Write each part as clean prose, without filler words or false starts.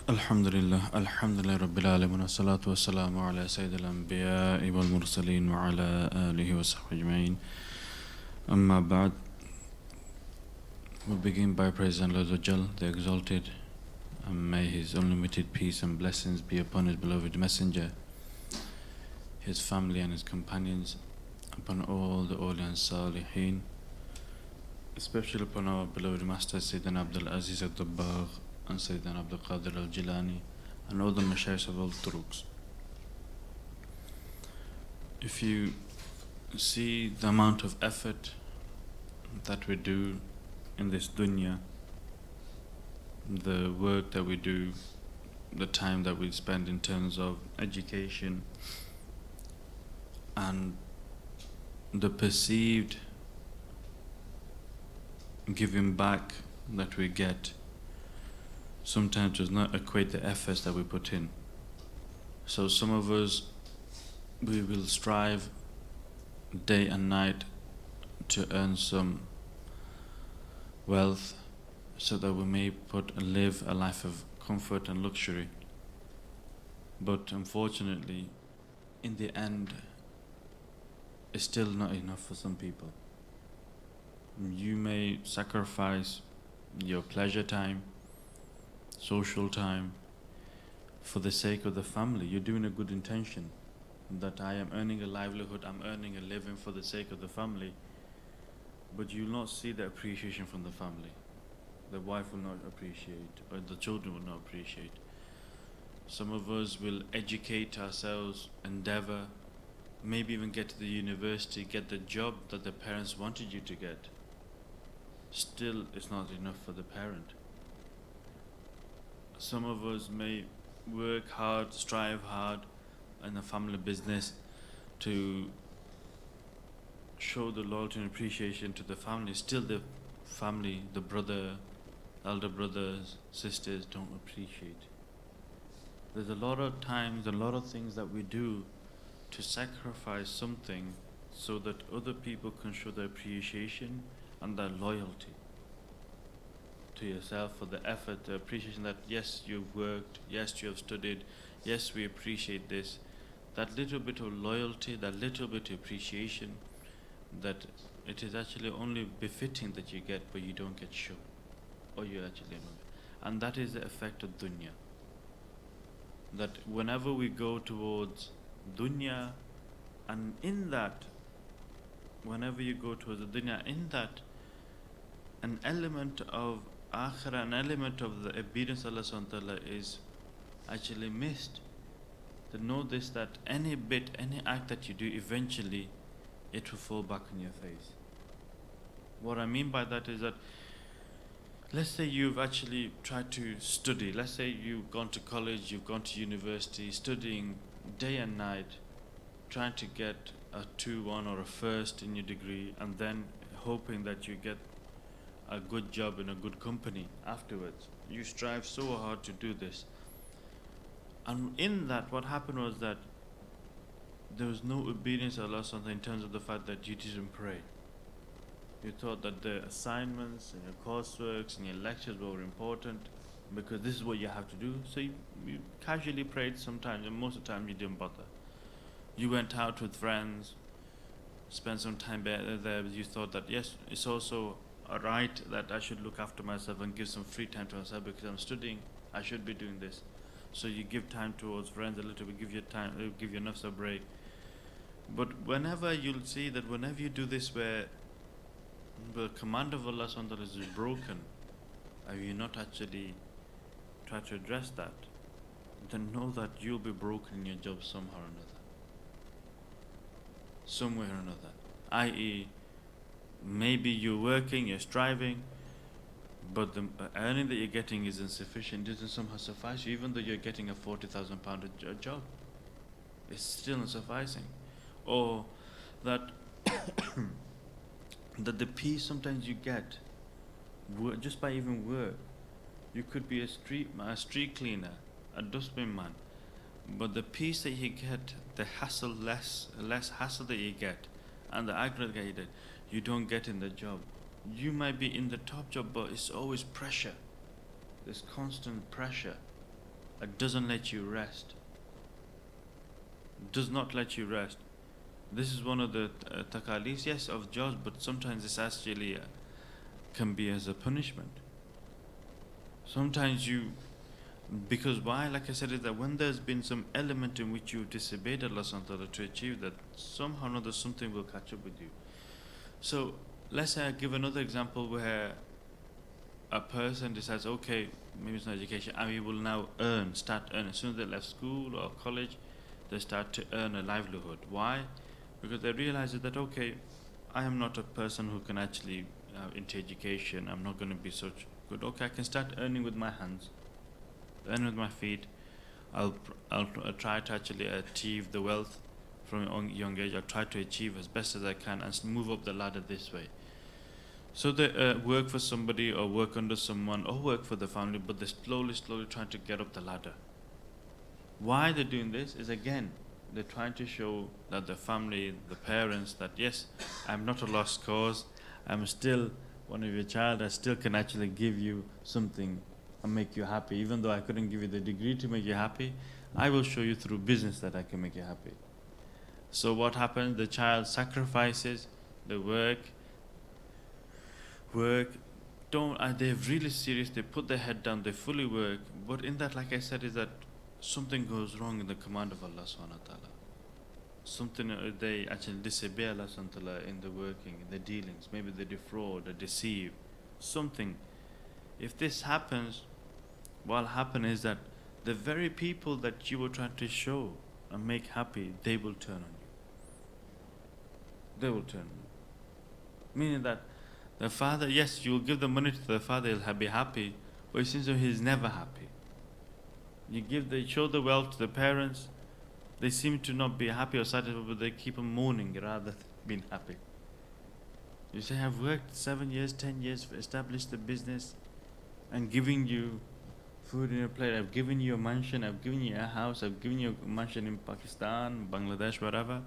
Alhamdulillah Rabbil Alamin wa salatu wa salamu ala Sayyidil Anbiya'i wal Mursaleen wa ala alihi wa sahbihi ajma'in. Amma ba'd. We begin by praising Allah Azawajal, the Exalted, and may His unlimited peace and blessings be upon His beloved Messenger, His family and His companions, upon all the awliya and salihin, especially upon our beloved Master Sayyidina Abdul Aziz al-Dabbagh and Sayyidina Abdul Qadir al-Jilani and all the Mashayikh of all turuqs. If you see the amount of effort that we do in this dunya, the work that we do, the time that we spend in terms of education, and the perceived giving back that we get, sometimes does not equate the efforts that we put in. So some of us, we will strive day and night to earn some wealth so that we may live a life of comfort and luxury. But unfortunately, in the end, it's still not enough for some people. You may sacrifice your pleasure time, social time, for the sake of the family. You're doing a good intention, that I am earning a livelihood, I'm earning a living for the sake of the family, but you'll not see the appreciation from the family. The wife will not appreciate, or the children will not appreciate. Some of us will educate ourselves, endeavor, maybe even get to the university, get the job that the parents wanted you to get. Still, it's not enough for the parent. Some of us may work hard, strive hard in the family business to show the loyalty and appreciation to the family. Still the family, the brother, elder brothers, sisters don't appreciate. There's a lot of times, a lot of things that we do to sacrifice something so that other people can show their appreciation and their loyalty to yourself for the effort, the appreciation that yes, you've worked, yes, you have studied, yes, we appreciate this. That little bit of loyalty, that little bit of appreciation, that it is actually only befitting that you get, but you don't get shown, or you actually don't. And that is the effect of dunya. That whenever we go towards dunya, and in that, whenever you go towards the dunya, in that, an element of akhirah, an element of the obedience of Allah subhanahu wa ta'ala is actually missed. To know this, that any bit, any act that you do, eventually it will fall back on your face. What I mean by that is that, let's say you've actually tried to study, let's say you've gone to college, you've gone to university, studying day and night, trying to get a 2-1 or a first in your degree, and then hoping that you get a good job in a good company afterwards. You strive so hard to do this. And in that, what happened was that there was no obedience to Allah in terms of the fact that you didn't pray. You thought that the assignments and your courseworks and your lectures were important because this is what you have to do. So you casually prayed sometimes, and most of the time you didn't bother. You went out with friends, spent some time there. You thought that yes, it's also a right that I should look after myself and give some free time to myself because I'm studying. I should be doing this. So you give time towards friends a little bit, give your time, give your nafs a break. But whenever you'll see that whenever you do this where the command of Allah subhanahu wa ta'ala is broken, and you not actually try to address that, then know that you'll be broken in your job somehow or another. Somewhere or another. I.e., maybe you're working, you're striving, but the earning that you're getting is insufficient, doesn't somehow suffice you, even though you're getting a £40,000 job. It's still insufficing. Or that that the peace sometimes you get just by even work. You could be a street cleaner, a dustbin man, but the peace that you get, the hassle, less hassle that you get, and the aggregate that you don't get in the job. You might be in the top job, but it's always pressure. There's constant pressure. it doesn't let you rest. Does not let you rest. This is one of the takalif, yes, of jobs, but sometimes it's actually can be as a punishment. Sometimes you, because why, like I said, is that when there's been some element in which you've disobeyed Allah subhanahu wa ta'ala to achieve that, somehow or another something will catch up with you. So let's say I give another example where a person decides, okay, maybe it's not education, and we will now start earning. As soon as they left school or college, they start to earn a livelihood. Why? Because they realize that, okay, I am not a person who can actually into education, I'm not going to be such good. Okay, I can start earning with my hands, earn with my feet. I'll try to actually achieve the wealth from a young age. I'll try to achieve as best as I can and move up the ladder this way. So they work for somebody or work under someone or work for the family, but they're slowly trying to get up the ladder. Why they're doing this is, again, they're trying to show that the family, the parents, that yes, I'm not a lost cause. I'm still one of your child. I still can actually give you something and make you happy. Even though I couldn't give you the degree to make you happy, I will show you through business that I can make you happy. So what happens? The child sacrifices, the work, they're really serious, they put their head down, they fully work, but in that, like I said, is that something goes wrong in the command of Allah subhanahu wa ta'ala. Something, they actually disobey Allah subhanahu wa ta'ala in the working, in the dealings, maybe they defraud, they deceive, something. If this happens, what will happen is that the very people that you were trying to show and make happy, they will turn on you. They will turn on you. Meaning that the father, yes, you will give the money to the father, he'll be happy, but it seems that he's never happy. You show the wealth to the parents, they seem to not be happy or satisfied, but they keep on mourning rather than being happy. You say, I've worked 7 years, 10 years, established the business, and giving you food in your plate, I've given you a mansion, I've given you a house, I've given you a mansion in Pakistan, Bangladesh, wherever.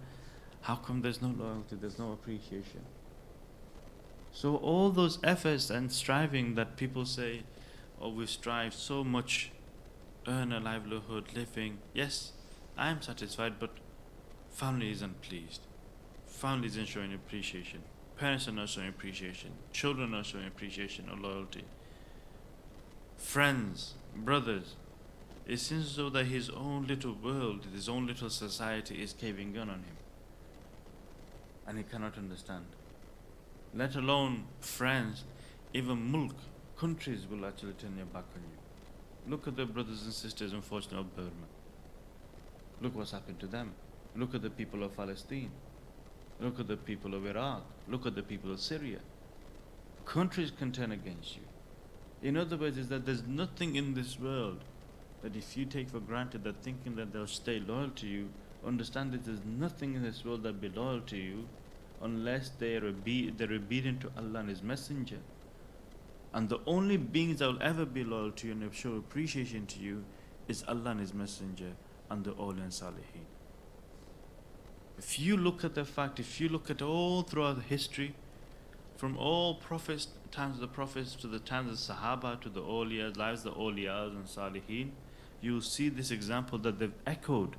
How come there's no loyalty, there's no appreciation? So all those efforts and striving that people say, oh, we strive so much, earn a livelihood, living. Yes, I am satisfied, but family isn't pleased. Family isn't showing appreciation. Parents are not showing appreciation. Children are not showing appreciation or loyalty. Friends, brothers, it seems as though that his own little world, his own little society is caving in on him. And he cannot understand. Let alone friends, even mulk, countries will actually turn their back on you. Look at the brothers and sisters, unfortunately, of Burma. Look what's happened to them. Look at the people of Palestine. Look at the people of Iraq. Look at the people of Syria. Countries can turn against you. In other words, is that there's nothing in this world that if you take for granted that thinking that they'll stay loyal to you, understand that there's nothing in this world that will be loyal to you unless they're obedient to Allah and His Messenger. And the only beings that will ever be loyal to you and show appreciation to you is Allah and His Messenger and the Awliya and Salihin. If you look at the fact, if you look at all throughout history, from all prophets, times of the prophets to the times of the Sahaba to the Awliya, lives of the Awliyas and Salihin, you'll see this example that they've echoed,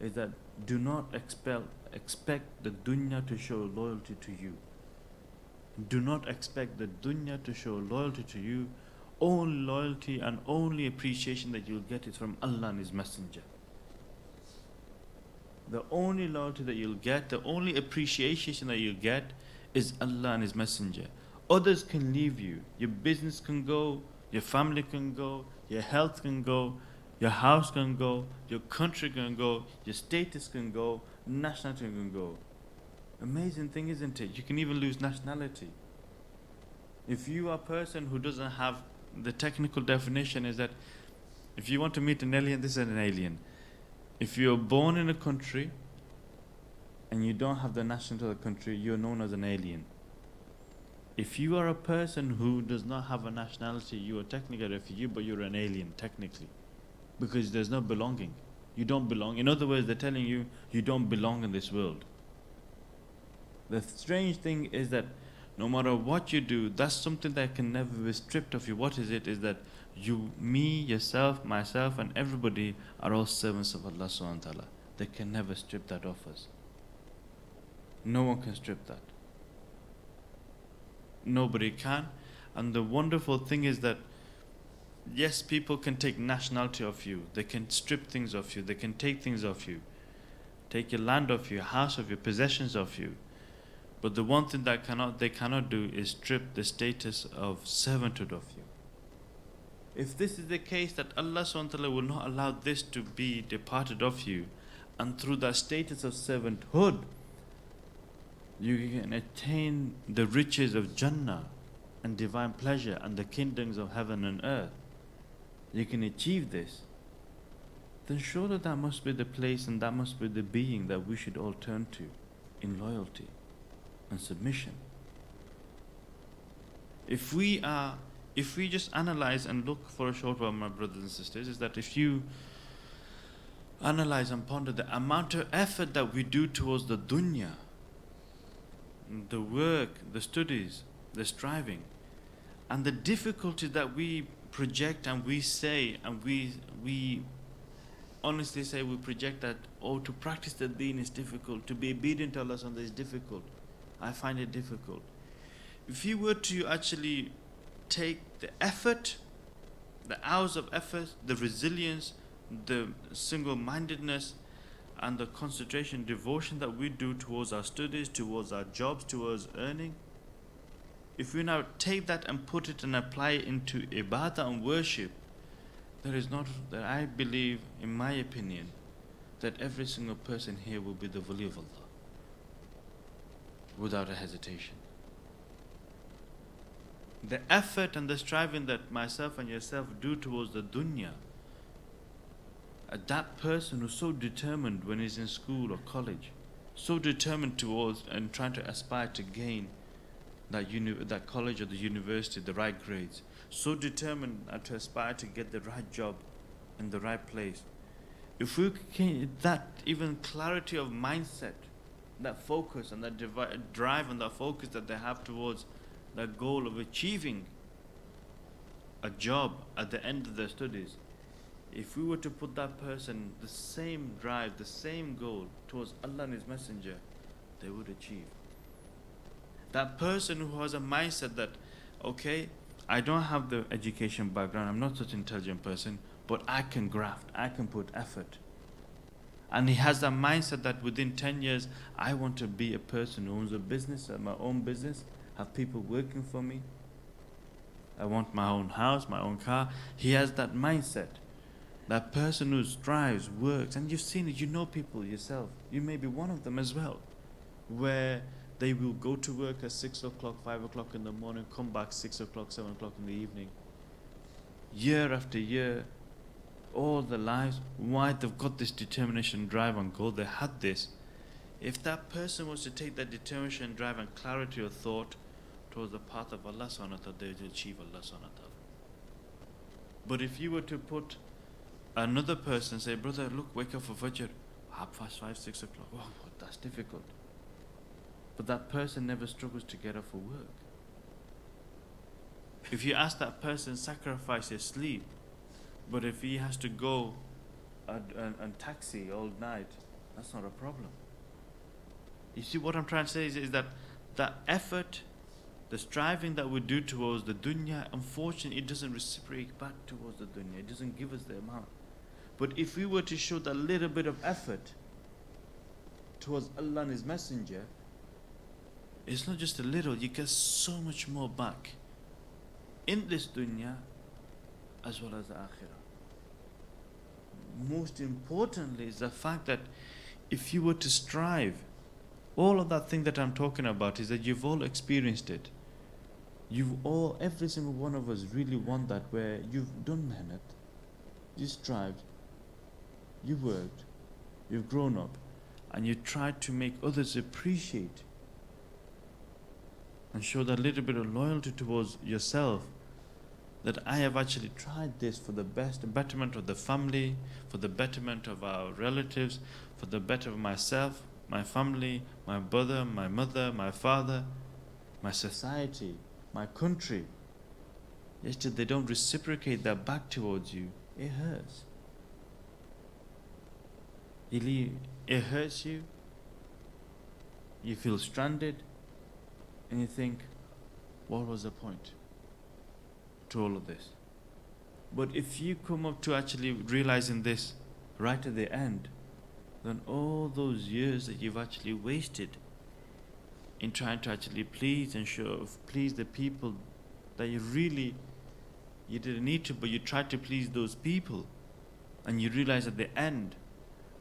is that do not expect the dunya to show loyalty to you. Do not expect the dunya to show loyalty to you. Only loyalty and only appreciation that you'll get is from Allah and His Messenger. The only loyalty that you'll get, the only appreciation that you'll get is Allah and His Messenger. Others can leave you. Your business can go, your family can go, your health can go, your house can go, your country can go, your status can go, nationality can go. Amazing thing, isn't it? You can even lose nationality. If you are a person who doesn't have the technical definition, is that if you want to meet an alien, this is an alien. If you're born in a country and you don't have the nationality of the country, you're known as an alien. If you are a person who does not have a nationality, you are technically a refugee, but you're an alien, technically. Because there's no belonging. You don't belong. In other words, they're telling you, you don't belong in this world. The strange thing is that no matter what you do, that's something that can never be stripped of you. What is it? Is that You, me, yourself, myself, and everybody are all servants of Allah subhanahu wa ta'ala. They can never strip that off us. No one can strip that. Nobody can. And the wonderful thing is that, yes, people can take nationality off you. They can strip things off you. They can take things off you. Take your land off you, your house off you, possessions off you. But the one thing that they cannot do is strip the status of servanthood off you. If this is the case, that Allah subhanahu wa ta'ala will not allow this to be departed of you, and through that status of servanthood, you can attain the riches of Jannah and divine pleasure and the kingdoms of heaven and earth, you can achieve this, then surely that must be the place and that must be the being that we should all turn to in loyalty and submission. If we just analyze and look for a short while, my brothers and sisters, is that if you analyze and ponder the amount of effort that we do towards the dunya, the work, the studies, the striving, and the difficulty that we project and we say, and we honestly say, we project that, oh, to practice the deen is difficult, to be obedient to Allah is difficult, I find it difficult. If you were to actually take the effort, the hours of effort, the resilience, the single-mindedness, and the concentration, devotion that we do towards our studies, towards our jobs, towards earning, if we now take that and put it and apply it into ibadah and worship, that I believe, in my opinion, that every single person here will be the wali of Allah, without a hesitation. The effort and the striving that myself and yourself do towards the dunya, that person who's so determined when he's in school or college, so determined towards and trying to aspire to gain that college or the university, the right grades, so determined to aspire to get the right job in the right place. If we can, that even clarity of mindset, that focus and that drive and that focus that they have towards that goal of achieving a job at the end of their studies, if we were to put that person the same drive, the same goal towards Allah and His Messenger, they would achieve. That person who has a mindset that, okay, I don't have the education background, I'm not such an intelligent person, but I can graft, I can put effort. And he has that mindset that within 10 years, I want to be a person who owns a business, my own business, have people working for me. I want my own house, my own car. He has that mindset. That person who strives, works, and you've seen it, you know people yourself. You may be one of them as well, where they will go to work at 6 o'clock, 5 o'clock in the morning, come back 6 o'clock, 7 o'clock in the evening. Year after year, all their lives, why they've got this determination, drive and goal, they had this. If that person was to take that determination, drive and clarity of thought towards the path of Allah subhanahu wa ta'ala, they would achieve Allah subhanahu wa ta'ala. But if you were to put another person, say, brother, look, wake up for Fajr, 5, 6 o'clock, oh, that's difficult. But that person never struggles to get up for work. If you ask that person, sacrifice his sleep, but if he has to go and taxi all night, that's not a problem. You see what I'm trying to say is that effort, the striving that we do towards the dunya, unfortunately it doesn't reciprocate back towards the dunya. It doesn't give us the amount. But if we were to show that little bit of effort towards Allah and His Messenger, it's not just a little, you get so much more back in this dunya as well as the akhirah. Most importantly is the fact that if you were to strive, all of that thing that I'm talking about is that you've all experienced it. Every single one of us really want that, where you've done mehnat, you strived, you worked, you've grown up, and you tried to make others appreciate and show that little bit of loyalty towards yourself, that I have actually tried this for the betterment of the family, for the betterment of our relatives, for the better of myself, my family, my brother, my mother, my father, my society, my country. Yesterday they don't reciprocate that back towards you. It hurts. It hurts you. You feel stranded, and you think, what was the point to all of this? But if you come up to actually realizing this right at the end, then all those years that you've actually wasted in trying to actually please the people that you didn't need to, but you tried to please those people, and you realize at the end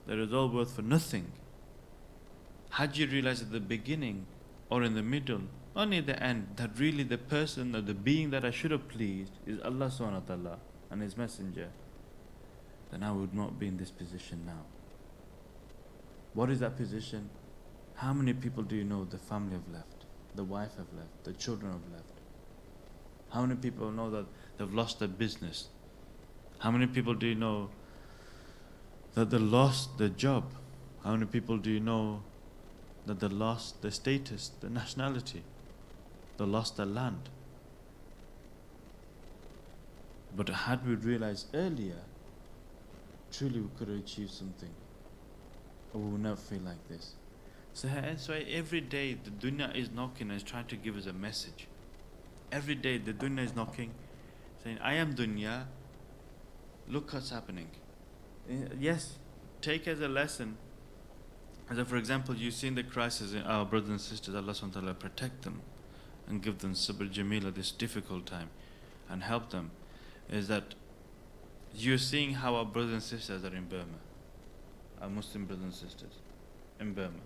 that it was all worth for nothing. Had you realized at the beginning or in the middle, only at the end, that really the person or the being that I should have pleased is Allah subhanahu wa ta'ala and His Messenger, then I would not be in this position now. What is that position? How many people do you know the family have left, the wife have left, the children have left? How many people know that they've lost their business? How many people do you know that they lost their job? How many people do you know that they lost their status, their nationality? They lost their land. But had we realized earlier, truly we could have achieved something. Or we would never feel like this. So that's why every day the dunya is knocking and is trying to give us a message. Every day the dunya is knocking, saying, I am dunya, look what's happening. Yes, take as a lesson. As for example, you've seen the crisis in our brothers and sisters, Allah subhanahu wa ta'ala protect them and give them sabr jamila this difficult time and help them. Is that you're seeing how our brothers and sisters are in Burma, our Muslim brothers and sisters in Burma.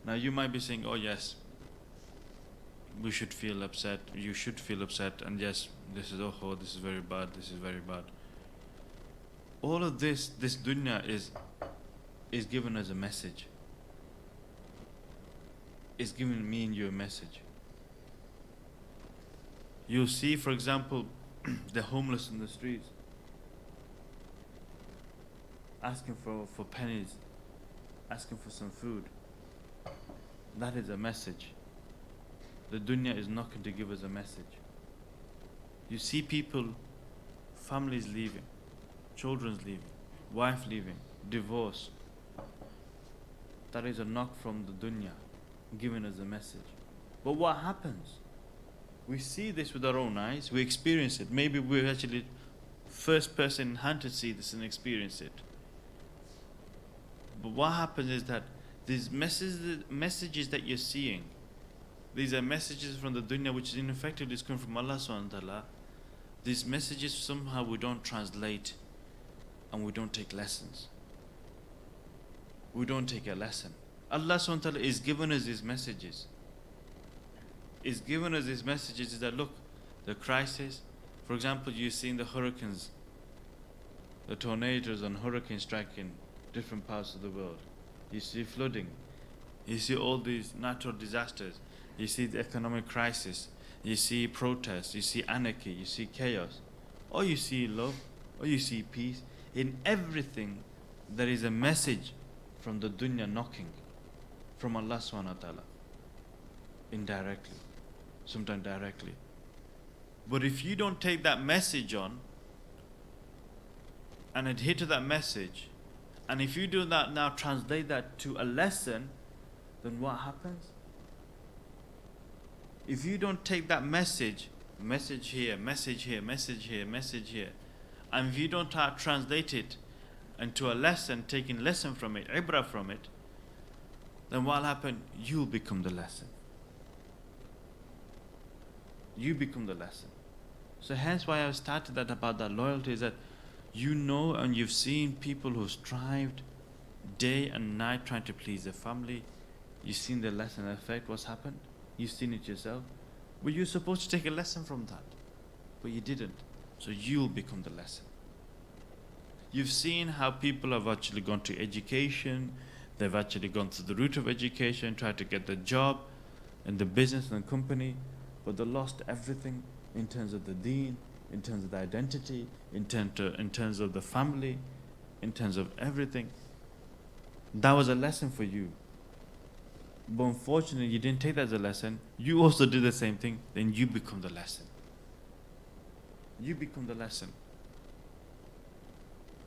Now you might be saying, oh yes, we should feel upset, you should feel upset, and yes, this is very bad, this is very bad. All of this dunya is given as a message. It's giving me and you a message. You'll see, for example, the homeless in the streets asking for pennies, asking for some food. That is a message. The dunya is knocking to give us a message. You see people, families leaving, children's leaving, wife leaving, divorce. That is a knock from the dunya, giving us a message. But what happens? We see this with our own eyes, we experience it. Maybe we're actually first person in hand to see this and experience it. But what happens is that these messages that you're seeing, these are messages from the dunya which is in effect is coming from Allah subhanahu wa ta'ala. These messages somehow we don't translate and we don't take lessons. We don't take a lesson. Allah subhanahu wa ta'ala is giving us these messages. Is giving us these messages is that look, the crisis, for example, you've seen the hurricanes, the tornadoes and hurricanes striking different parts of the world. You see flooding, you see all these natural disasters, you see the economic crisis, you see protests, you see anarchy, you see chaos, or you see love, or you see peace. In everything there is a message from the dunya knocking, from Allah subhanahu wa ta'ala, indirectly, sometimes directly. But if you don't take that message on and adhere to that message, and if you do not now translate that to a lesson, then what happens? If you don't take that message here, message here, message here, message here, and if you don't translate it into a lesson, taking lesson from it, ibrah from it, then what will happen? You'll become the lesson. You become the lesson. So hence why I started that about that loyalty is that you know and you've seen people who strived day and night trying to please their family. You've seen the lesson effect, what's happened. You've seen it yourself. But you're supposed to take a lesson from that. But you didn't. So you'll become the lesson. You've seen how people have actually gone to education. They've actually gone through the route of education, tried to get the job and the business and the company. But they lost everything in terms of the deen, in terms of the identity, in terms of the family, in terms of everything. That was a lesson for you. But unfortunately, you didn't take that as a lesson. You also did the same thing. Then you become the lesson. you become the lesson.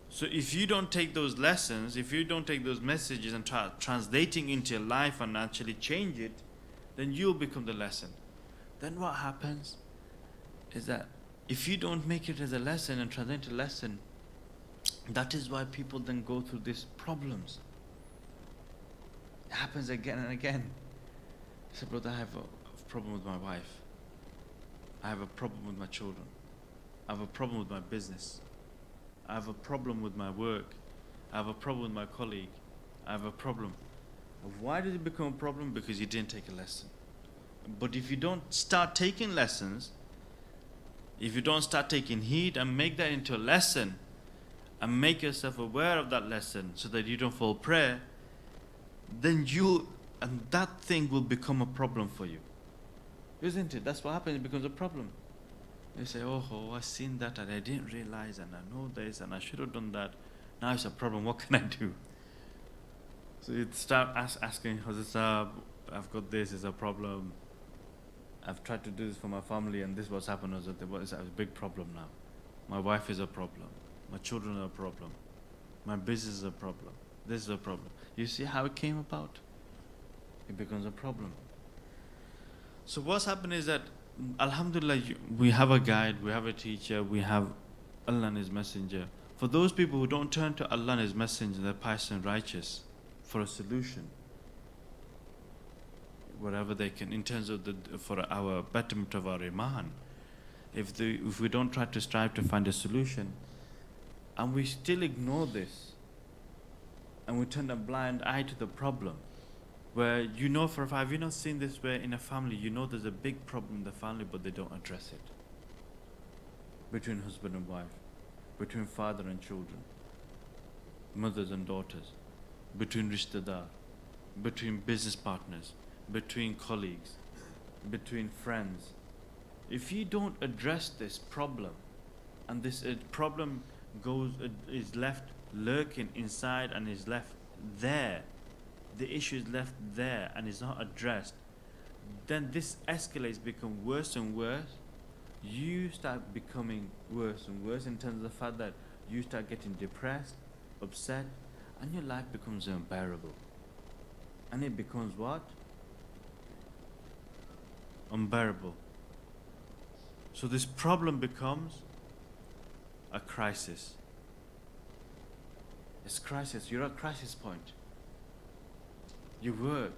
So if you don't take those lessons, if you don't take those messages and try translating into your life and actually change it, then you'll become the lesson. Then what happens is that if you don't make it as a lesson and translate into a lesson, that is why people then go through these problems. It happens again and again. I said, brother, I have a problem with my wife. I have a problem with my children. I have a problem with my business. I have a problem with my work. I have a problem with my colleague. I have a problem. Why did it become a problem? Because you didn't take a lesson. But if you don't start taking lessons, if you don't start taking heed and make that into a lesson, and make yourself aware of that lesson so that you don't fall prey, then that thing will become a problem for you. Isn't it? That's what happens, it becomes a problem. You say, oh, I've seen that and I didn't realize and I know this and I should have done that. Now it's a problem, what can I do? So you start asking, Hazrat, I've got this, it's a problem. I've tried to do this for my family and this what's happened. It's a big problem now. My wife is a problem. My children are a problem. My business is a problem. This is a problem. You see how it came about? It becomes a problem. So what's happened is that, alhamdulillah, we have a guide, we have a teacher, we have Allah and His Messenger. For those people who don't turn to Allah and His Messenger, they're pious and righteous, for a solution, whatever they can, in terms of for our betterment of our iman. If we don't try to strive to find a solution, and we still ignore this, and we turn a blind eye to the problem, where you know for a fact, have you not seen this where in a family, you know there's a big problem in the family, but they don't address it? Between husband and wife, between father and children, mothers and daughters, between rishtadar, between business partners, between colleagues, between friends. If you don't address this problem, and this problem is left lurking inside and is left there, the issue is left there and is not addressed, then this escalates, become worse and worse. You start becoming worse and worse in terms of the fact that you start getting depressed, upset, and your life becomes unbearable. And it becomes what? Unbearable. So this problem becomes a crisis. It's crisis. You're at a crisis point. Your work,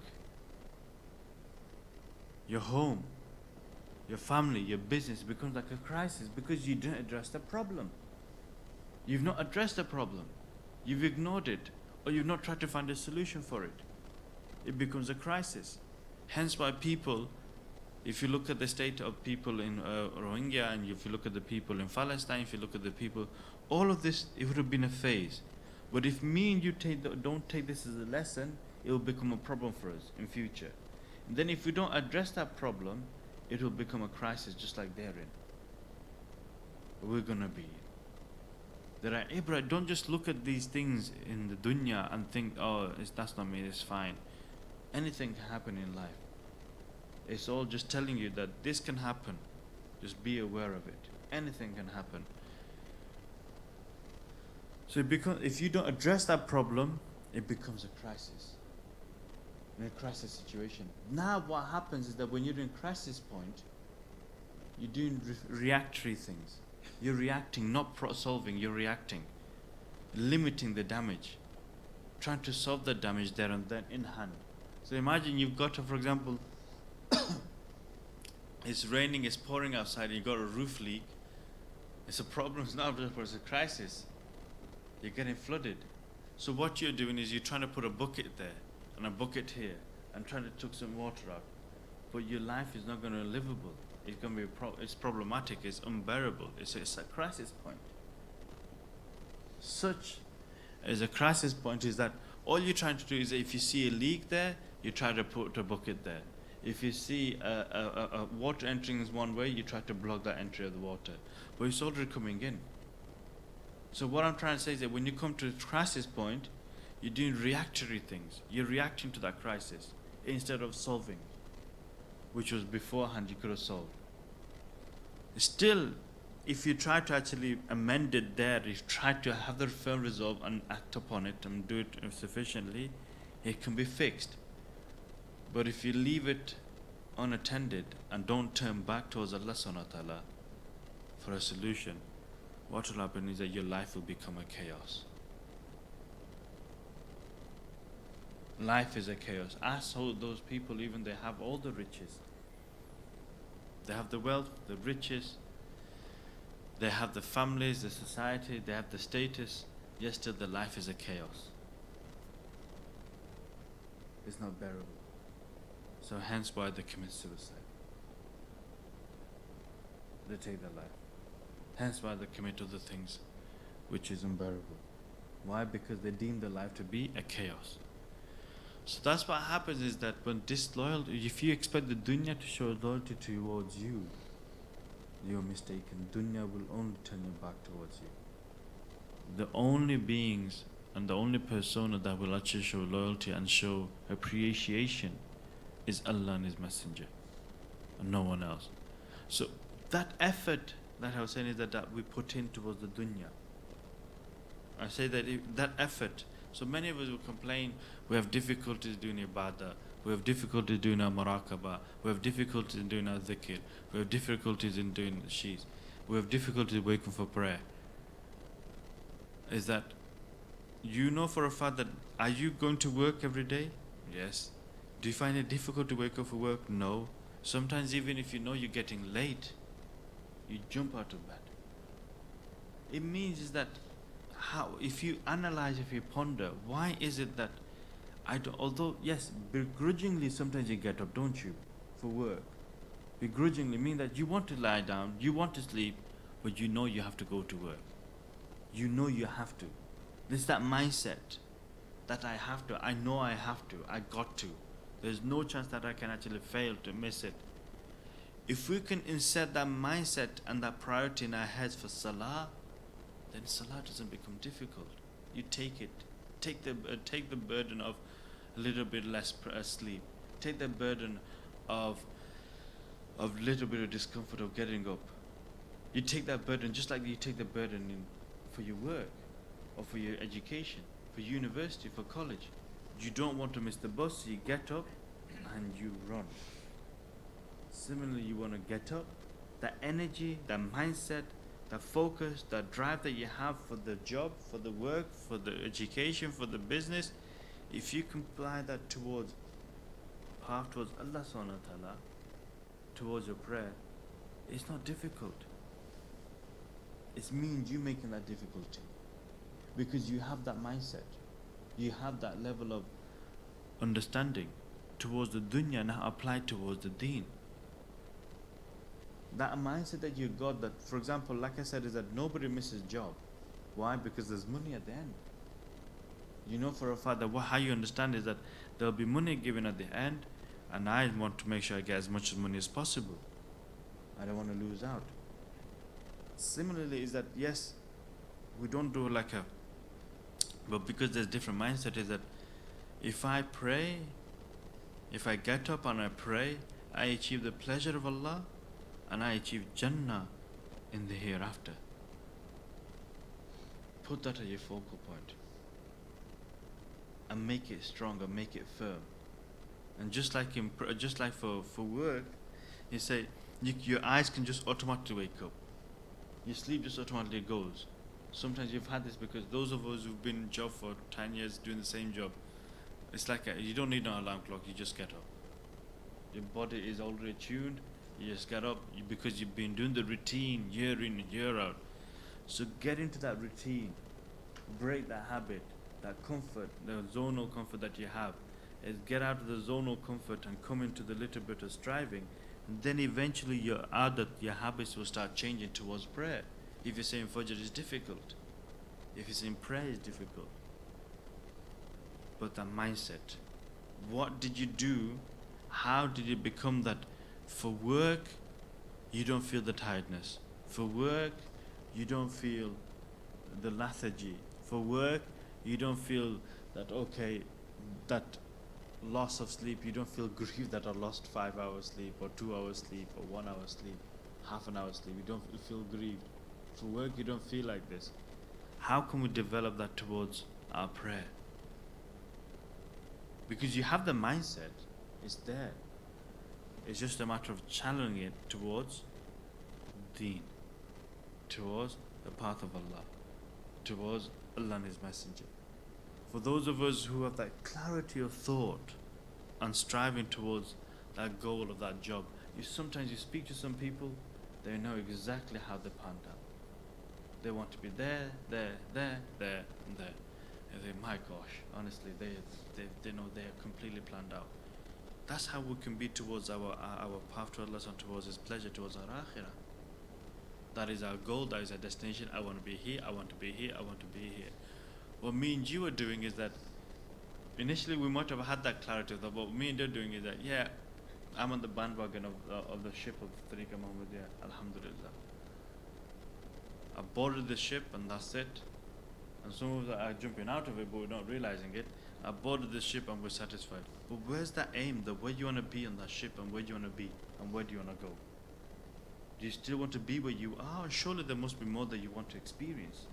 your home, your family, your business becomes like a crisis because you didn't address the problem. You've not addressed the problem. You've ignored it, or you've not tried to find a solution for it. It becomes a crisis. Hence why people, if you look at the state of people in Rohingya, and if you look at the people in Palestine, if you look at the people, all of this, it would have been a phase. But if me and you don't take this as a lesson, it will become a problem for us in future. And then if we don't address that problem, it will become a crisis just like they're in. We're going to be in. Don't just look at these things in the dunya and think, oh, that's not me, it's fine. Anything can happen in life. It's all just telling you that this can happen. Just be aware of it. Anything can happen. So if you don't address that problem, it becomes a crisis. In a crisis situation. Now what happens is that when you're in crisis point, you're doing reactory things. You're reacting, not solving, you're reacting. Limiting the damage. Trying to solve the damage there and then in hand. So imagine you've got, for example, it's raining, it's pouring outside, you've got a roof leak. It's a problem, it's not a it's a crisis. You're getting flooded. So what you're doing is you're trying to put a bucket there and a bucket here and trying to take some water out. But your life is not going to be livable. It's going to be it's problematic, it's unbearable. It's a crisis point. Such as a crisis point is that all you're trying to do is that if you see a leak there, you try to put a bucket there. If you see a water entering one way, you try to block that entry of the water. But it's already coming in. So what I'm trying to say is that when you come to a crisis point, you're doing reactory things. You're reacting to that crisis instead of solving, which was beforehand you could have solved. Still, if you try to actually amend it there, if you try to have the firm resolve and act upon it and do it sufficiently, it can be fixed. But if you leave it unattended and don't turn back towards Allah subhanahu wa ta'ala for a solution, what will happen is that your life will become a chaos. Life is a chaos. Ask all those people, even they have all the riches. They have the wealth, the riches, they have the families, the society, they have the status, yet still the life is a chaos. It's not bearable. So hence why they commit suicide. They take their life. Hence why they commit other things which is unbearable. Why? Because they deem their life to be a chaos. So that's what happens, is that when disloyalty, if you expect the dunya to show loyalty towards you, you're mistaken. Dunya will only turn your back towards you. The only beings and the only persona that will actually show loyalty and show appreciation is Allah and His Messenger, and no one else. So that effort that I was saying is that we put in towards the dunya. I say that that effort. So many of us will complain, we have difficulties doing ibadah, we have difficulties doing our muraqabah, we have difficulties in doing our dhikr, we have difficulties in doing the sheets, we have difficulties waking for prayer. Is that, you know for a fact that, are you going to work every day? Yes. Do you find it difficult to wake up for work? No. Sometimes even if you know you're getting late, you jump out of bed. It means is that, how, if you analyze, if you ponder, why is it that although yes, begrudgingly sometimes you get up, don't you, for work. Begrudgingly mean that you want to lie down, you want to sleep, but you know you have to go to work. You know you have to. There's that mindset that I have to, I know I have to, I got to. There's no chance that I can actually fail to miss it. If we can insert that mindset and that priority in our heads for salah, then salah doesn't become difficult. You take it. Take the burden of a little bit less sleep. Take the burden of little bit of discomfort of getting up. You take that burden just like you take the burden for your work or for your education, for university, for college. You don't want to miss the bus, so you get up and you run. Similarly, you want to get up, that energy, that mindset, that focus, that drive that you have for the job, for the work, for the education, for the business, if you can apply that towards Allah subhanahu wa ta'ala, towards your prayer, it's not difficult. It means you making that difficulty. Because you have that mindset. You have that level of understanding towards the dunya now applied towards the deen. That mindset that you got, that, for example, like I said, is that nobody misses job. Why? Because there's money at the end. You know for a fact that how you understand is that there'll be money given at the end, and I want to make sure I get as much money as possible. I don't want to lose out. Similarly, is that yes, we don't do but because there's different mindset, is that if I pray, if I get up and I pray, I achieve the pleasure of Allah, and I achieve Jannah in the hereafter. Put that as your focal point. And make it stronger, make it firm. And just like for work, you say, your eyes can just automatically wake up. Your sleep just automatically goes. Sometimes you've had this because those of us who've been in job for 10 years doing the same job, it's like you don't need an alarm clock, you just get up. Your body is already tuned. You just get up because you've been doing the routine year in and year out. So get into that routine, break that habit, that comfort, the zonal comfort that you have. Is get out of the zonal comfort and come into the little bit of striving. And then eventually your habits will start changing towards prayer. If you're saying Fajr is difficult, if you're saying prayer is difficult. But that mindset, what did you do? How did it become that? For work, you don't feel the tiredness. For work, you don't feel the lethargy. For work, you don't feel that, that loss of sleep. You don't feel grieved that I lost 5 hours sleep or 2 hours sleep or 1 hour sleep, half an hour sleep. You don't feel grieved. For work, you don't feel like this. How can we develop that towards our prayer? Because you have the mindset, it's there. It's just a matter of channeling it towards deen, towards the path of Allah, towards Allah and His Messenger. For those of us who have that clarity of thought and striving towards that goal of that job, sometimes you speak to some people, they know exactly how they panned out. They want to be there, there, there, there, and there. And they, my gosh, honestly, they know they are completely planned out. That's how we can be towards our path to Allah and towards His pleasure, towards our akhirah. That is our goal, that is our destination. I want to be here, I want to be here, I want to be here. What me and you are doing is that, initially we might have had that clarity of that, what me and you are doing is that, yeah, I'm on the bandwagon of the ship of Tariqa Muhammadiyah, alhamdulillah. I boarded the ship and that's it. And some of us are jumping out of it but we're not realizing it. I boarded the ship and we're satisfied. But where's that aim, the where you want to be on that ship and where do you want to be and where do you want to go? Do you still want to be where you are? Surely there must be more that you want to experience.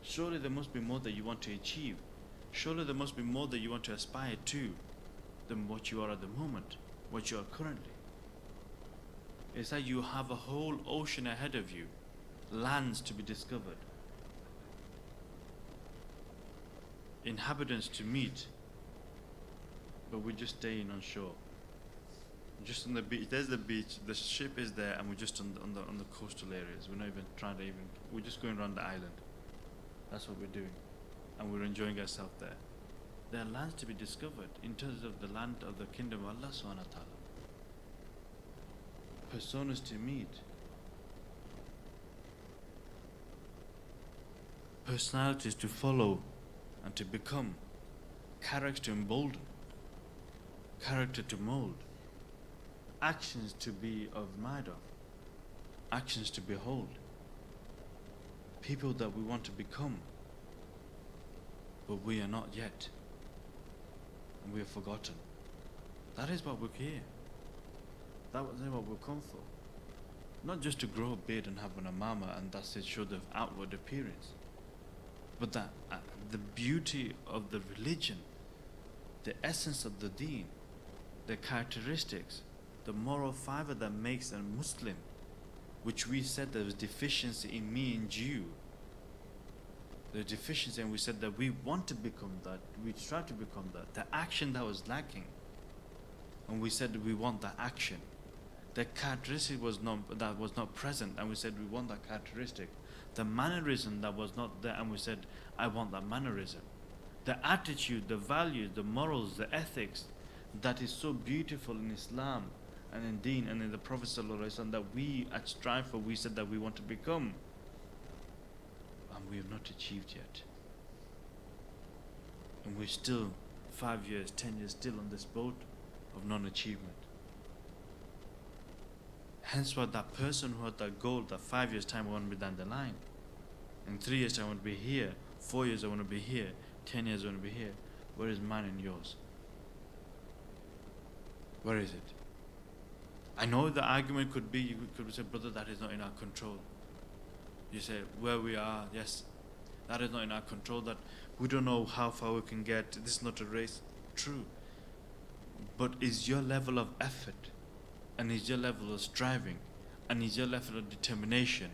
Surely there must be more that you want to achieve. Surely there must be more that you want to aspire to than what you are at the moment, what you are currently. It's like you have a whole ocean ahead of you, lands to be discovered, inhabitants to meet, but we're just staying on shore, just on the beach. There's the beach, the ship is there, and we're just on the coastal areas. We're not even trying to we're just going around the island. That's what we're doing, and we're enjoying ourselves there. There are lands to be discovered in terms of the land of the kingdom of Allah subhanahu wa ta'ala. Personas to meet, personalities to follow and to become, character to embolden, character to mold, actions to be admired of, actions to behold, people that we want to become, but we are not yet, and we have forgotten. That is what we're here. That is what we've come for. Not just to grow a beard and have an amama and that's it, show the outward appearance. But that the beauty of the religion, the essence of the deen, the characteristics, the moral fiber that makes a Muslim, which we said there was deficiency in me and you. The deficiency, and we said that we want to become that, we try to become that. The action that was lacking, and we said we want that action. The characteristic was not present, and we said we want that characteristic. The mannerism that was not there, and we said I want that mannerism. The attitude, the values, the morals, the ethics that is so beautiful in Islam and in Deen and in the Prophet ﷺ that we at strive for, we said that we want to become, and we have not achieved yet. And we're still 5 years, 10 years still on this boat of non-achievement. Hence why that person who had that goal, that 5 years time I want to be down the line, in 3 years time I want to be here, 4 years I want to be here, 10 years I want to be here. Where is mine and yours? Where is it? I know the argument could be, you could say, brother, that is not in our control. You say, where we are, yes, that is not in our control, that we don't know how far we can get, this is not a race. True. But is your level of effort, and is your level of striving, and is your level of determination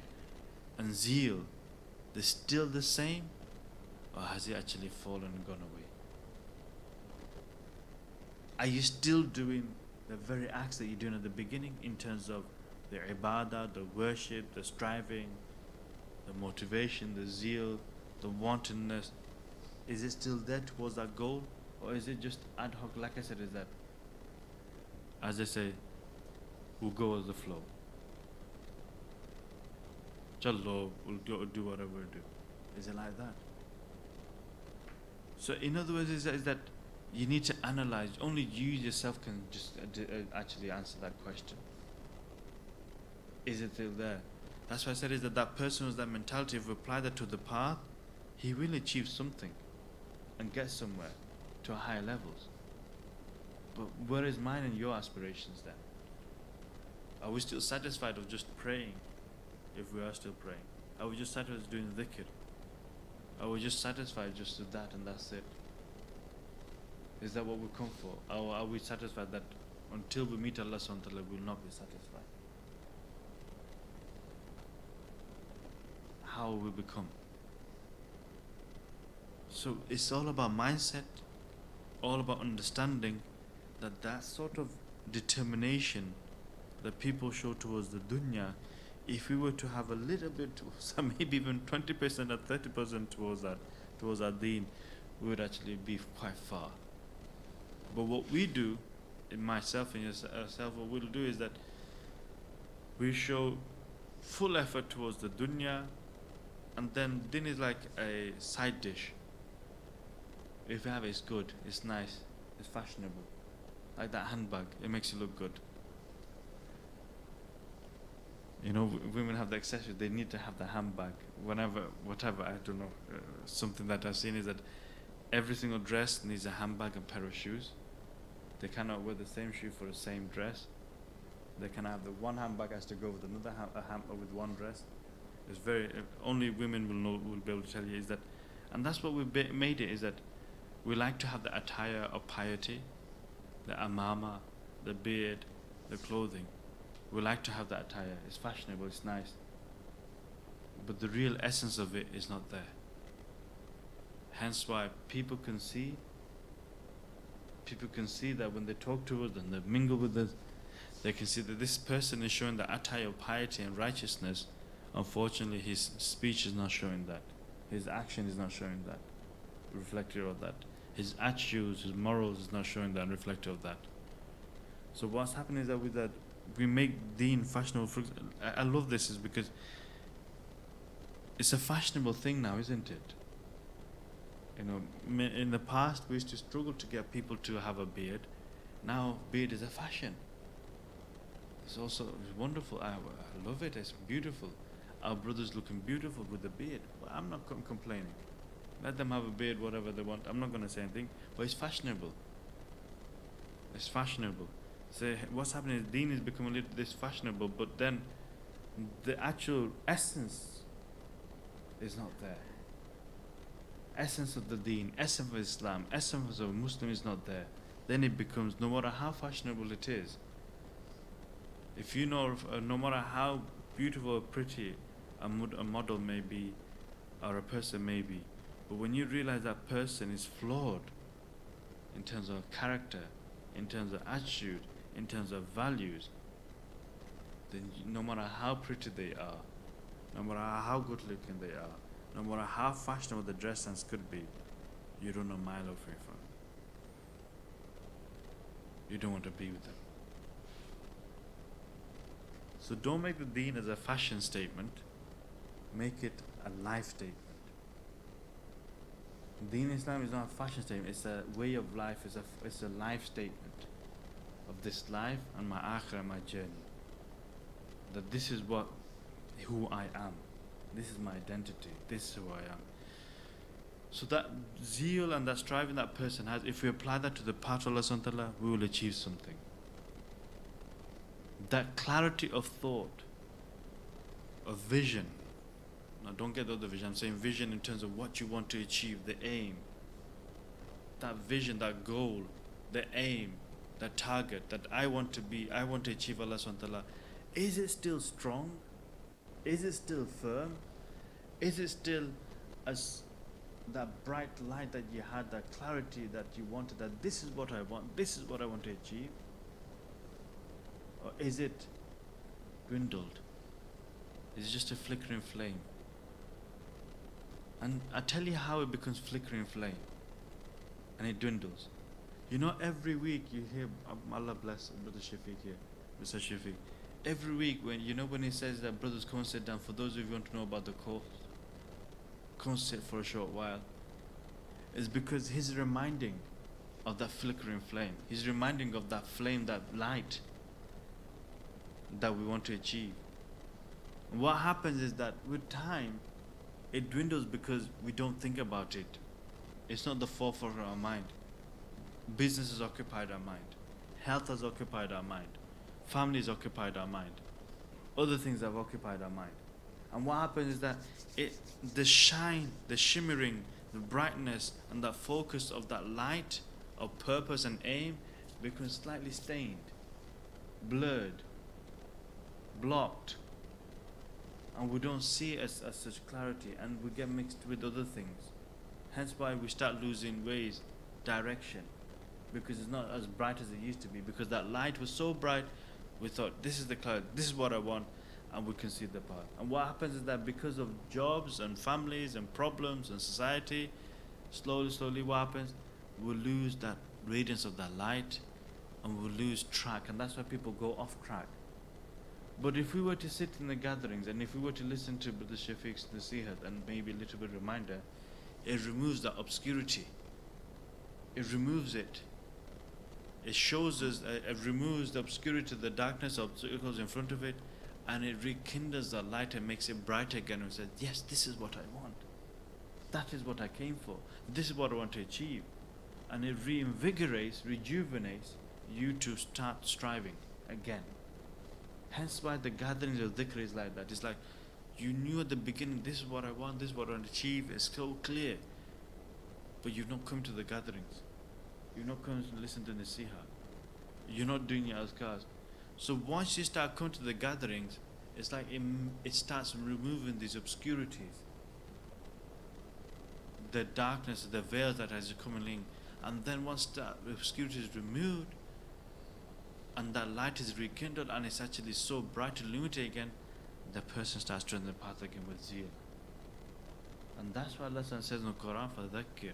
and zeal still the same, or has it actually fallen and gone away? Are you still doing the very acts that you're doing at the beginning in terms of the ibadah, the worship, the striving, the motivation, the zeal, the wantonness? Is it still there towards that goal, or is it just ad hoc? Like I said, is that, as they say, we'll go with the flow. Challo, we'll do whatever we do. Is it like that? So in other words, is that you need to analyze. Only you yourself can just actually answer that question. Is it still there? That's why I said is that person with that mentality, if we apply that to the path, he will achieve something and get somewhere to higher levels. But where is mine and your aspirations then? Are we still satisfied of just praying, if we are still praying? Are we just satisfied doing dhikr? Are we just satisfied just with that and that's it? Is that what we come for? Or are we satisfied that until we meet Allah subhanahu wa ta'ala we will not be satisfied? How will we become? So it's all about mindset, all about understanding that sort of determination that people show towards the dunya, if we were to have a little bit, some maybe even 20% or 30% towards our deen, we would actually be quite far. But what we do, in myself and yourself, what we'll do is that we show full effort towards the dunya, and then deen is like a side dish. If you have it, it's good, it's nice, it's fashionable. Like that handbag, it makes you look good. You know, women have the accessories, they need to have the handbag. Whatever, I don't know. Something that I've seen is that every single dress needs a handbag and pair of shoes. They cannot wear the same shoe for the same dress. They can have the one handbag has to go with another with one dress. It's very only women will be able to tell you is that, and that's what we made it, is that we like to have the attire of piety, the amama, the beard, the clothing. We like to have that attire. It's fashionable, it's nice, but the real essence of it is not there. Hence why people can see that when they talk to us and they mingle with us, they can see that this person is showing the attire of piety and righteousness. Unfortunately, his speech is not showing that. His action is not showing that, reflective of that. His attitudes, his morals is not showing that, reflective of that. So what's happening is that with that, we make deen fashionable. I love this is because it's a fashionable thing now, isn't it? You know, in the past we used to struggle to get people to have a beard. Now beard is a fashion. It's wonderful. I love it. It's beautiful. Our brothers looking beautiful with the beard. Well, I'm not complaining. Let them have a beard, whatever they want. I'm not going to say anything. But it's fashionable. It's fashionable. So what's happening is deen is becoming a little this fashionable, but then the actual essence is not there. Essence of the deen, essence of Islam, essence of Muslim is not there. Then it becomes, no matter how fashionable it is, if you know, no matter how beautiful or pretty a model may be, or a person may be, but when you realize that person is flawed in terms of character, in terms of attitude, in terms of values, then no matter how pretty they are, no matter how good looking they are, no matter how fashionable the dress sense could be, you don't know a mile away from. You don't want to be with them. So don't make the deen as a fashion statement, make it a life statement. Deen Islam is not a fashion statement, it's a way of life, it's a life statement of this life and my akhirah, my journey. That this is who I am. This is my identity. This is who I am. So that zeal and that striving that person has, if we apply that to the path of Allah subhanahu wa ta'ala, we will achieve something. That clarity of thought, of vision. Now don't get the other vision. I'm saying vision in terms of what you want to achieve, the aim. That vision, that goal, the aim, that target, that I want to achieve Allah subhanahu wa ta'ala. Is it still strong? Is it still firm? Is it still as that bright light that you had, that clarity that you wanted, that this is what I want, this is what I want to achieve? Or is it dwindled? Is it just a flickering flame? And I tell you how it becomes flickering flame and it dwindles. You know, every week you hear, Allah bless Brother Shafiq here, Mr. Shafiq. Every week when he says that brothers come and sit down, for those of you who want to know about the course, come sit for a short while, it's because he's reminding of that flickering flame. He's reminding of that flame, that light that we want to achieve. And what happens is that with time, it dwindles because we don't think about it. It's not the forefront of our mind. Business has occupied our mind. Health has occupied our mind. Family has occupied our mind. Other things have occupied our mind. And what happens is that the shine, the shimmering, the brightness, and that focus of that light of purpose and aim becomes slightly stained, blurred, blocked, and we don't see it as such clarity, and we get mixed with other things. Hence why we start losing ways, direction, because it's not as bright as it used to be, because that light was so bright, we thought, this is the cloud, this is what I want, and we can see the path. And what happens is that because of jobs and families and problems and society, slowly what happens? We'll lose that radiance of that light, and we'll lose track, and that's why people go off track. But if we were to sit in the gatherings, and if we were to listen to Brother Shafiq's nasihat and maybe a little bit reminder, it removes that obscurity. It removes it. It shows us, it removes the obscurity, the darkness of obstacles in front of it, and it rekindles the light and makes it bright again and says, yes, this is what I want. That is what I came for. This is what I want to achieve. And it reinvigorates, rejuvenates you to start striving again. Hence why the gatherings of dhikr is like that. It's like you knew at the beginning, this is what I want, this is what I want to achieve. It's so clear. But you've not come to the gatherings. You're not coming to listen to the nasiha. You're not doing your azkars. So once you start coming to the gatherings, it's like it starts removing these obscurities, the darkness, the veils that has come in. And then once that obscurity is removed, and that light is rekindled, and it's actually so bright and illuminated again, the person starts turning the path again with zeal. And that's why Allah says in the Quran, فَذَكِّرْ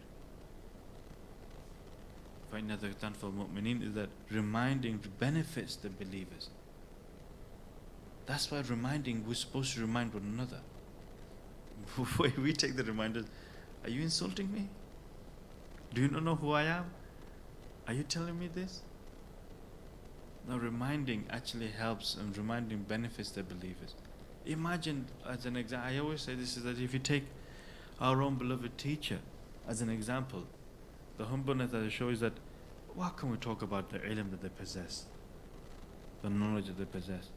فَإِنَّ ذَكْرًا فَالْمُؤْمِنِينَ, is that reminding benefits the believers. That's why reminding, we're supposed to remind one another. We take the reminders. Are you insulting me? Do you not know who I am? Are you telling me this? Now reminding actually helps, and reminding benefits the believers. Imagine, as an example, I always say this, is that if you take our own beloved teacher as an example, the humbleness that it shows is that what can we talk about the ilm that they possess, the knowledge that they possess,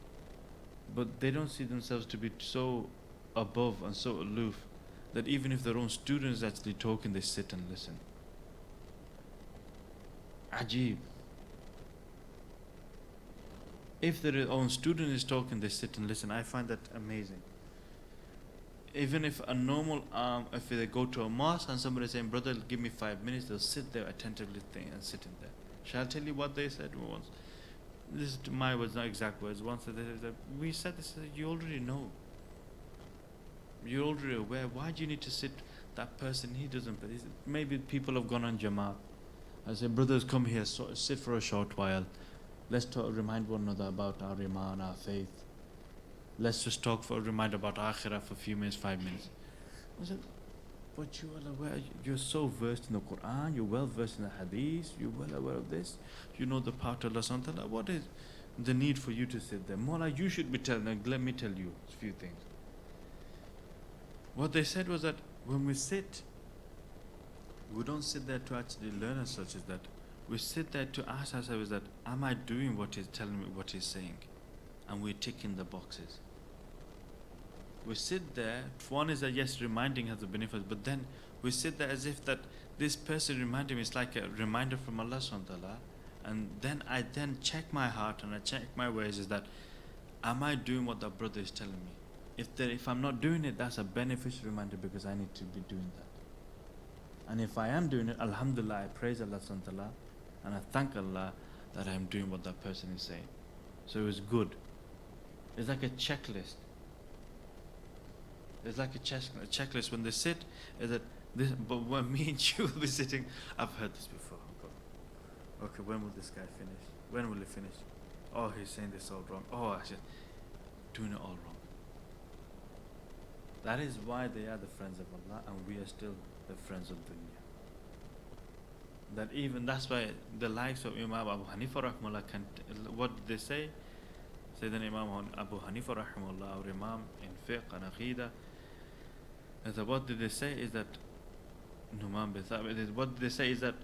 but they don't see themselves to be so above and so aloof that even if their own students actually talking, they sit and listen. Ajib. If their own student is talking, they sit and listen. I find that amazing. Even if a normal if they go to a mosque and somebody is saying, brother, give me 5 minutes, they'll sit there attentively and sitting there. Shall I tell you what they said once? This is my words, not exact words. Once they said, we said this, you already know. You're already aware. Why do you need to sit? That person, he doesn't. Maybe people have gone on Jamaat. I say, brothers, come here, sit for a short while. Let's remind one another about our iman, our faith. Let's just remind about akhirah for a few minutes, 5 minutes. I said, but you are aware, you're so versed in the Quran, you're well versed in the hadith, you're well aware of this, you know the part of Allah subhanahu wa ta'ala. What is the need for you to sit there? More like you should be telling them, let me tell you a few things. What they said was that when we sit, we don't sit there to actually learn as such as that. We sit there to ask ourselves that, am I doing what he's telling me, what he's saying? And we're ticking the boxes. We sit there, one is that yes, reminding has the benefits, but then we sit there as if that this person reminding me is like a reminder from Allah subhanahu wa ta'ala. And then I check my heart and I check my ways, is that, am I doing what that brother is telling me? If I'm not doing it, that's a beneficial reminder because I need to be doing that. And if I am doing it, alhamdulillah, I praise Allah subhanahu wa ta'ala and I thank Allah that I am doing what that person is saying. So it was good. It's like a checklist. It's like a checklist. When they sit, is that this, but when me and you will be sitting, I've heard this before. Okay, when will this guy finish? When will he finish? Oh, he's saying this all wrong. Oh, I said, doing it all wrong. That is why they are the friends of Allah and we are still the friends of dunya. That even, that's why the likes of Imam Abu Hanifa rahimahullah can, what did they say? Sayyidina Imam Abu Hanifa rahimahullah, our Imam in fiqh and aqidah, what did they say is that, what did they say is that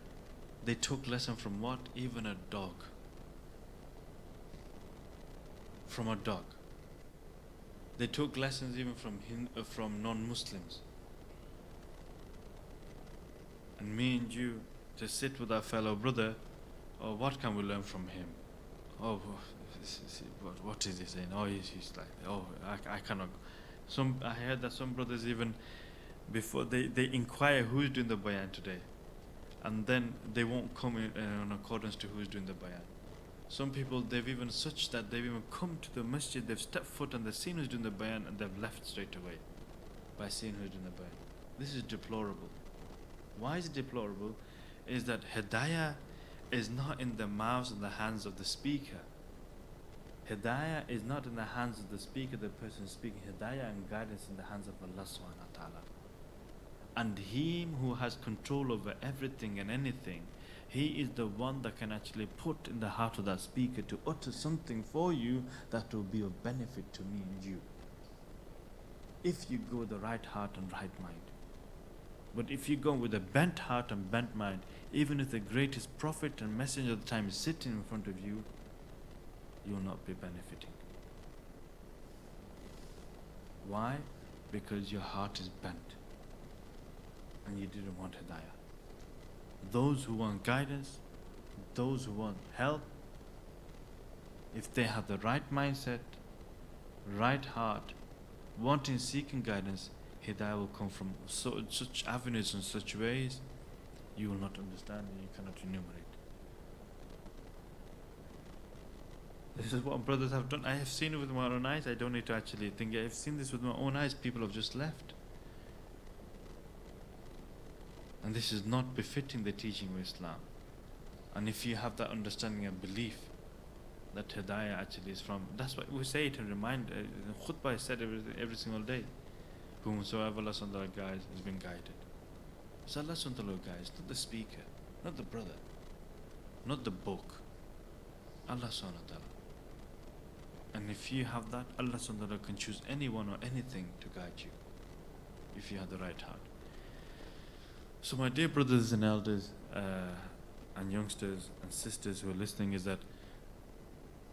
they took lesson from what? Even a dog. From a dog. They took lessons even from non-Muslims. And me and you to sit with our fellow brother, oh, what can we learn from him? Oh, what is he saying? Oh, he's like, oh, I cannot. I heard that some brothers even, before they inquire who's doing the bayan today, and then they won't come in accordance to who's doing the bayan. Some people, they've even such that they've even come to the masjid, they've stepped foot and they've seen who's doing the bayan, and they've left straight away by seeing who's doing the bayan. This is deplorable. Why is it deplorable? Is that hidayah is not in the mouths and the hands of the speaker. Hidayah is not in the hands of the speaker, the person speaking. Hidayah and guidance in the hands of Allah subhanahu wa ta'ala. And Him who has control over everything and anything, He is the one that can actually put in the heart of that speaker to utter something for you that will be of benefit to me and you, if you go with the right heart and right mind. But if you go with a bent heart and bent mind, even if the greatest prophet and messenger of the time is sitting in front of you, you will not be benefiting. Why? Because your heart is bent and you didn't want hidayah. Those who want guidance, those who want help, if they have the right mindset, right heart, wanting, seeking guidance, hidayah will come from such avenues and such ways you will not understand and you cannot enumerate. This is what brothers have done. I have seen it with my own eyes. I don't need to actually think. I have seen this with my own eyes. People have just left. And this is not befitting the teaching of Islam. And if you have that understanding and belief that hidayah actually is from, that's why we say it and remind, khutbah is said every single day. Whomsoever Allah subhanahu wa ta'ala guides has been guided. So Allah subhanahu wa ta'ala guides, not the speaker, not the brother, not the book. Allah subhanahu wa ta'ala. And if you have that, Allah subhanahu wa ta'ala can choose anyone or anything to guide you, if you have the right heart. So my dear brothers and elders and youngsters and sisters who are listening, is that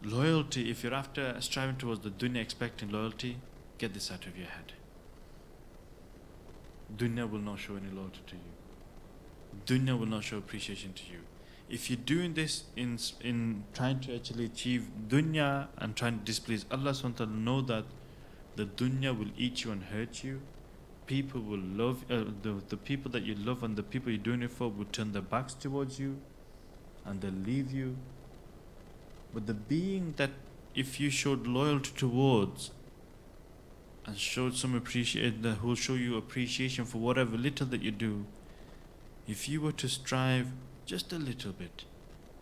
loyalty, if you're after striving towards the dunya, expecting loyalty, get this out of your head. Dunya will not show any loyalty to you. Dunya will not show appreciation to you. If you're doing this in trying to actually achieve dunya and trying to displease Allah subhanahu wa ta'ala, know that the dunya will eat you and hurt you. People will love, the people that you love and the people you're doing it for will turn their backs towards you and they'll leave you. But the being that if you showed loyalty towards and showed some appreciation, that will show you appreciation for whatever little that you do, if you were to strive just a little bit,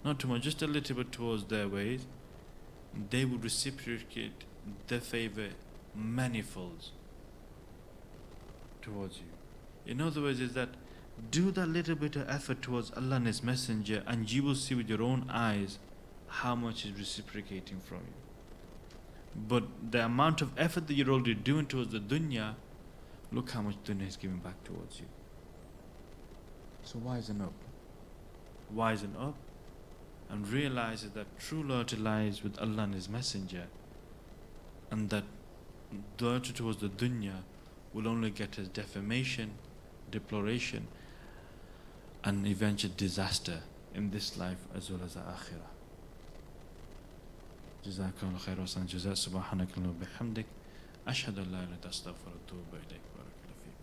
not too much, just a little bit towards their ways, they would reciprocate their favor manifolds towards you. In other words, is that do that little bit of effort towards Allah and His Messenger, and you will see with your own eyes how much is reciprocating from you. But the amount of effort that you're already doing towards the dunya, look how much dunya is giving back towards you. So wisen up. Wisen up and realize that true loyalty lies with Allah and His Messenger, and that loyalty towards the dunya will only get us defamation, deploration, and eventual disaster in this life as well as the akhirah. جزاكم الله خير وأحسن الجزاء سبحانك اللهم وبحمدك أشهد أن لا إله إلا أنت أستغفرك وأتوب إليك بارك الله فيك.